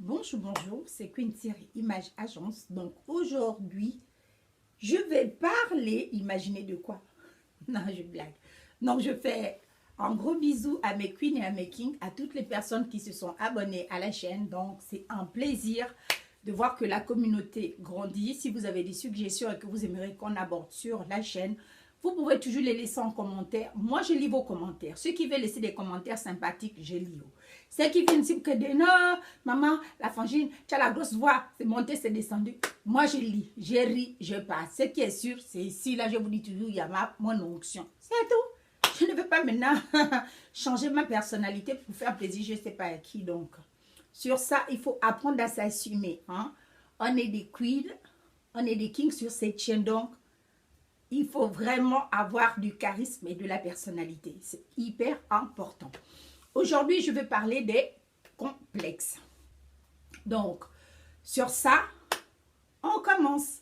Bonjour, c'est Queen Thierry, Image Agence. Donc aujourd'hui, je vais parler, imaginez de quoi? Non, je blague. Donc je fais un gros bisou à mes queens et à mes kings, à toutes les personnes qui se sont abonnées à la chaîne. Donc c'est un plaisir de voir que la communauté grandit. Si vous avez des suggestions et que vous aimeriez qu'on aborde sur la chaîne, vous pouvez toujours les laisser en commentaire. Moi, je lis vos commentaires. Ceux qui veulent laisser des commentaires sympathiques, je lis. Ceux qui viennent dire que non, maman, la frangine, tu as la grosse voix, c'est monté, c'est descendu. Moi, je lis, je ris, je passe. Ce qui est sûr, c'est ici, là, je vous dis toujours, il y a mon onction. C'est tout. Je ne veux pas maintenant changer ma personnalité pour faire plaisir, je ne sais pas à qui. Donc, sur ça, il faut apprendre à s'assumer. Hein? On est des queens, on est des kings sur cette chaîne. Donc, il faut vraiment avoir du charisme et de la personnalité. C'est hyper important. Aujourd'hui, je vais parler des complexes. Donc, sur ça, on commence.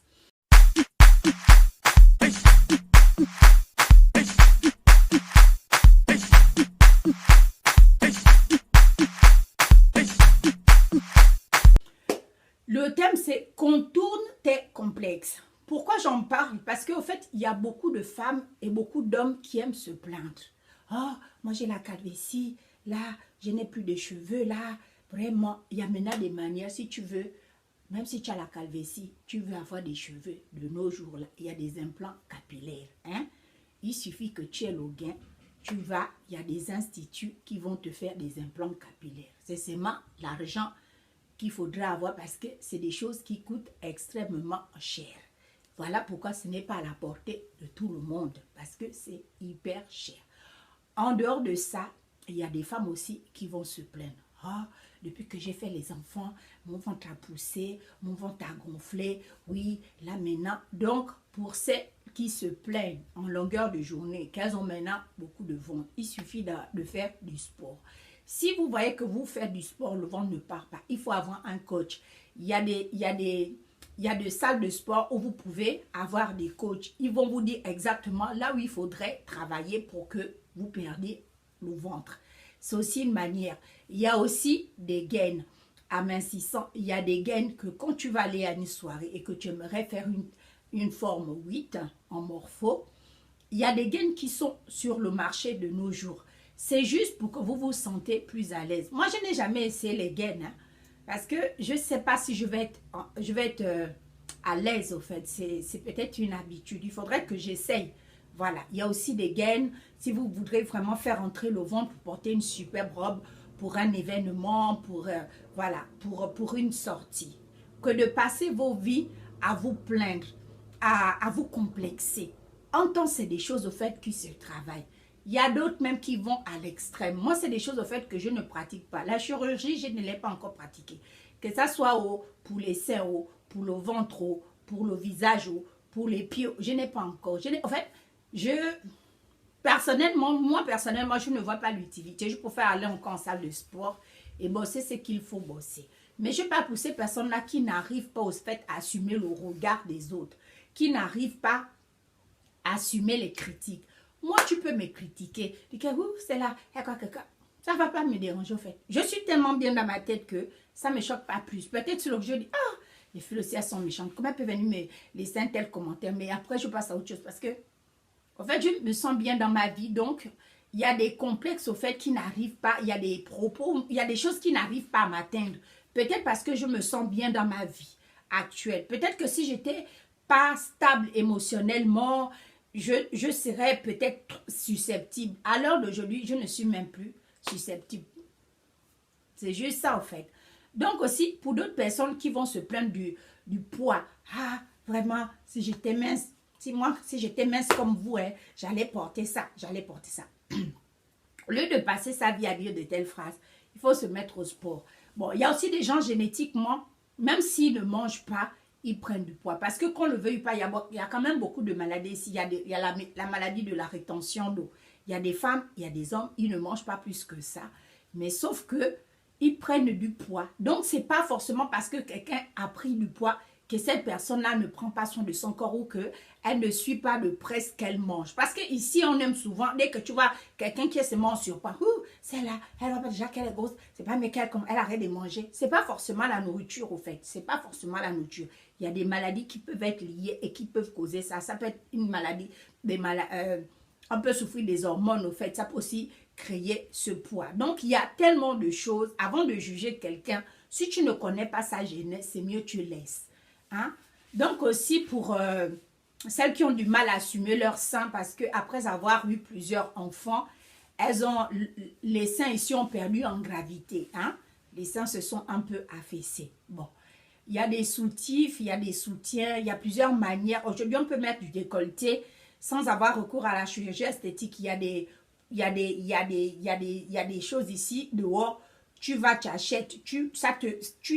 Le thème, c'est « Contourne tes complexes ». Pourquoi j'en parle? Parce qu'au fait, il y a beaucoup de femmes et beaucoup d'hommes qui aiment se plaindre. « Oh, moi j'ai la calvitie, là, je n'ai plus de cheveux, là. » Vraiment, il y a maintenant des manières, si tu veux, même si tu as la calvitie, tu veux avoir des cheveux. De nos jours, là, il y a des implants capillaires. Hein? Il suffit que tu aies le gain, tu vas, il y a des instituts qui vont te faire des implants capillaires. C'est seulement l'argent qu'il faudra avoir parce que c'est des choses qui coûtent extrêmement cher. Voilà pourquoi ce n'est pas à la portée de tout le monde, parce que c'est hyper cher. En dehors de ça, il y a des femmes aussi qui vont se plaindre. Ah, depuis que j'ai fait les enfants, mon ventre a poussé, mon ventre a gonflé, oui, là maintenant. Donc, pour celles qui se plaignent en longueur de journée, qu'elles ont maintenant beaucoup de ventre, il suffit de faire du sport. Si vous voyez que vous faites du sport, le ventre ne part pas, il faut avoir un coach. Il y a des salles de sport où vous pouvez avoir des coachs. Ils vont vous dire exactement là où il faudrait travailler pour que vous perdiez le ventre. C'est aussi une manière. Il y a aussi des gaines amincissants. Il y a des gaines que quand tu vas aller à une soirée et que tu aimerais faire une forme 8 en morpho, il y a des gaines qui sont sur le marché de nos jours. C'est juste pour que vous vous sentez plus à l'aise. Moi, je n'ai jamais essayé les gaines. Hein, parce que je ne sais pas si je vais être à l'aise, au fait. C'est peut-être une habitude. Il faudrait que j'essaye. Voilà. Il y a aussi des gaines. Si vous voudrez vraiment faire entrer le ventre pour porter une superbe robe pour un événement, voilà, pour une sortie. Que de passer vos vies à vous plaindre, à vous complexer. En temps, c'est des choses, au fait, qui se travaillent. Il y a d'autres même qui vont à l'extrême. Moi, c'est des choses au fait que je ne pratique pas. La chirurgie, je ne l'ai pas encore pratiquée. Que ça soit pour les seins, pour le ventre, pour le visage, pour les pieds, je n'ai pas encore. En fait, personnellement, je ne vois pas l'utilité. Je préfère aller encore en salle de sport et bosser ce qu'il faut bosser. Mais je ne vais pas pousser personne-là qui n'arrive pas au fait à assumer le regard des autres, qui n'arrive pas à assumer les critiques. Moi, tu peux me critiquer. Tu dis que c'est là, ça ne va pas me déranger, en fait. Je suis tellement bien dans ma tête que ça ne me choque pas plus. Peut-être sur le jeu, je dis, ah, les filles aussi, elles sont méchantes. Comment elles peuvent venir me laisser un tel commentaire? Mais après, je passe à autre chose parce que, en fait, je me sens bien dans ma vie. Donc, il y a des complexes, au fait, qui n'arrivent pas. Il y a des propos, il y a des choses qui n'arrivent pas à m'atteindre. Peut-être parce que je me sens bien dans ma vie actuelle. Peut-être que si j'étais pas stable émotionnellement, je serais peut-être susceptible. À l'heure d'aujourd'hui, je ne suis même plus susceptible. C'est juste ça, en fait. Donc aussi, pour d'autres personnes qui vont se plaindre du poids. Ah, vraiment, si j'étais mince, si j'étais mince comme vous, hein, j'allais porter ça, j'allais porter ça. Au lieu de passer sa vie à dire de telles phrases, il faut se mettre au sport. Bon, il y a aussi des gens génétiquement, même s'ils ne mangent pas, ils prennent du poids. Parce que qu'on ne le veuille pas, il y a quand même beaucoup de maladies ici. Il y a la maladie de la rétention d'eau. Il y a des femmes, il y a des hommes, ils ne mangent pas plus que ça. Mais sauf que ils prennent du poids. Donc, ce n'est pas forcément parce que quelqu'un a pris du poids que cette personne-là ne prend pas soin de son corps ou qu'elle ne suit pas de près ce qu'elle mange. Parce qu'ici, on aime souvent, dès que tu vois quelqu'un qui est seulement en surpoids, celle-là, elle va pas déjà qu'elle est grosse, c'est pas mais elle arrête de manger. C'est pas forcément la nourriture, au fait. C'est pas forcément la nourriture. Il y a des maladies qui peuvent être liées et qui peuvent causer ça. Ça peut être une maladie, on peut souffrir des hormones, au fait. Ça peut aussi créer ce poids. Donc, il y a tellement de choses. Avant de juger quelqu'un, si tu ne connais pas sa genèse, c'est mieux que tu laisses. Hein? Donc aussi pour celles qui ont du mal à assumer leur sein parce qu'après avoir eu plusieurs enfants, les seins ici ont perdu en gravité. Hein? Les seins se sont un peu affaissés. Bon, il y a des soutifs, il y a des soutiens, il y a plusieurs manières. Aujourd'hui, on peut mettre du décolleté sans avoir recours à la chirurgie esthétique. Il y a des choses ici dehors. Tu vas, tu achètes, tu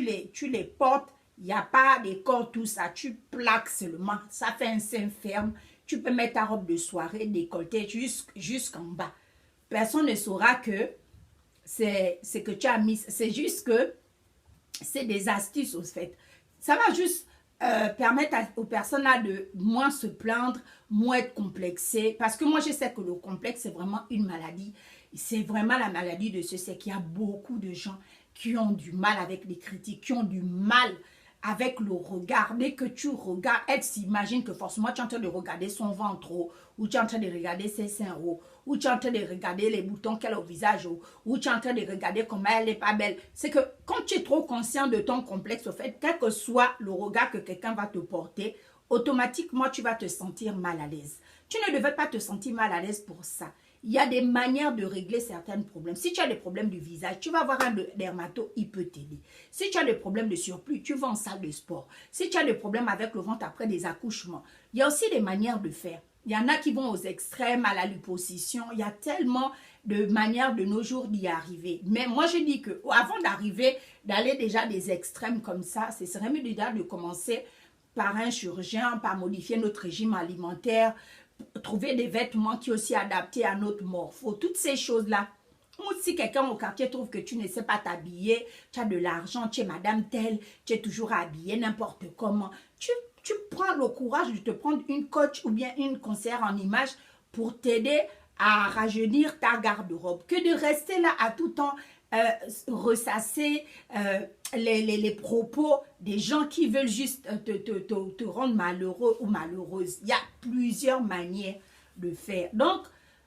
les portes. Il n'y a pas des corps, tout ça. Tu plaques seulement. Ça fait un sein ferme. Tu peux mettre ta robe de soirée décolletée jusqu'en bas. Personne ne saura que c'est que tu as mis. C'est juste que c'est des astuces, au fait. Ça va juste permettre aux personnes là de moins se plaindre, moins être complexées. Parce que moi, je sais que le complexe, c'est vraiment une maladie. C'est vraiment la maladie de ce c'est qu'il y a beaucoup de gens qui ont du mal avec les critiques, qui ont du mal avec le regard. Dès que tu regardes, elle s'imagine que forcément tu es en train de regarder son ventre haut, ou tu es en train de regarder ses seins hauts, ou tu es en train de regarder les boutons qu'elle a au visage haut, ou tu es en train de regarder comment elle n'est pas belle. C'est que quand tu es trop conscient de ton complexe, au fait, quel que soit le regard que quelqu'un va te porter, automatiquement tu vas te sentir mal à l'aise. Tu ne devais pas te sentir mal à l'aise pour ça. Il y a des manières de régler certains problèmes. Si tu as des problèmes du visage, tu vas voir un dermato, il peut t'aider. Si tu as des problèmes de surplus, tu vas en salle de sport. Si tu as des problèmes avec le ventre après des accouchements, il y a aussi des manières de faire. Il y en a qui vont aux extrêmes, à la liposuction. Il y a tellement de manières de nos jours d'y arriver. Mais moi, je dis qu'avant d'arriver, d'aller déjà des extrêmes comme ça, ce serait mieux déjà de commencer par un chirurgien, par modifier notre régime alimentaire, trouver des vêtements qui sont aussi adaptés à notre morpho. Toutes ces choses-là. Ou si quelqu'un au quartier trouve que tu ne sais pas t'habiller, tu as de l'argent, tu es madame telle, tu es toujours habillée n'importe comment. Tu prends le courage de te prendre une coach ou bien une conseillère en image pour t'aider à rajeunir ta garde-robe. Que de rester là à tout temps ressasser les propos des gens qui veulent juste te rendre malheureux ou malheureuse. Il y a plusieurs manières de faire. Donc,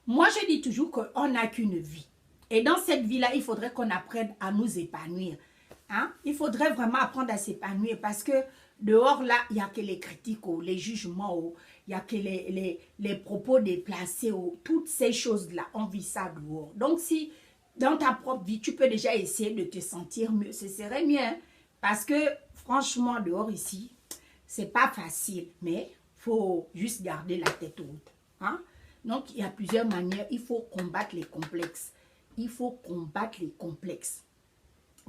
moi, je dis toujours qu'on n'a qu'une vie. Et dans cette vie-là, il faudrait qu'on apprenne à nous épanouir. Hein? Il faudrait vraiment apprendre à s'épanouir parce que dehors, là, il n'y a que les critiques, les jugements, il n'y a que les propos déplacés, toutes ces choses-là, on vit ça dehors. Donc, si dans ta propre vie, tu peux déjà essayer de te sentir mieux, ce serait mieux. Hein? Parce que, franchement, dehors ici, c'est pas facile, mais il faut juste garder la tête haute. Hein? Donc, il y a plusieurs manières. Il faut combattre les complexes. Il faut combattre les complexes.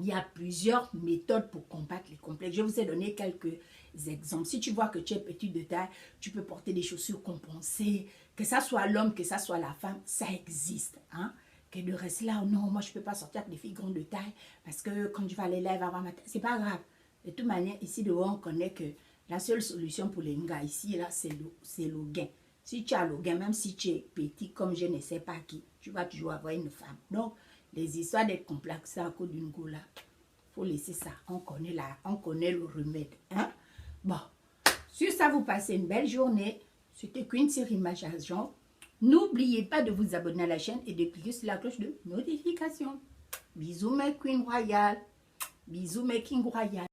Il y a plusieurs méthodes pour combattre les complexes. Je vous ai donné quelques exemples. Si tu vois que tu es petit de taille, tu peux porter des chaussures compensées. Que ça soit l'homme, que ça soit la femme, ça existe. Hein? Que de rester là, oh non, moi je ne peux pas sortir avec des filles grandes de taille parce que quand tu vas aller là, elle va avoir ma taille. C'est pas grave. De toute manière, ici dehors, on connaît que la seule solution pour les gars ici, là, c'est le gain. Si tu as le gain, même si tu es petit comme je ne sais pas qui, tu vas toujours avoir une femme. Donc, les histoires d'être complexées à cause d'une go là, il faut laisser ça. On connaît le remède. Hein? Bon, sur ça, vous passez une belle journée. C'était Queen Image Agent. N'oubliez pas de vous abonner à la chaîne et de cliquer sur la cloche de notification. Bisous mes Queen Royale. Bisous mes King Royal.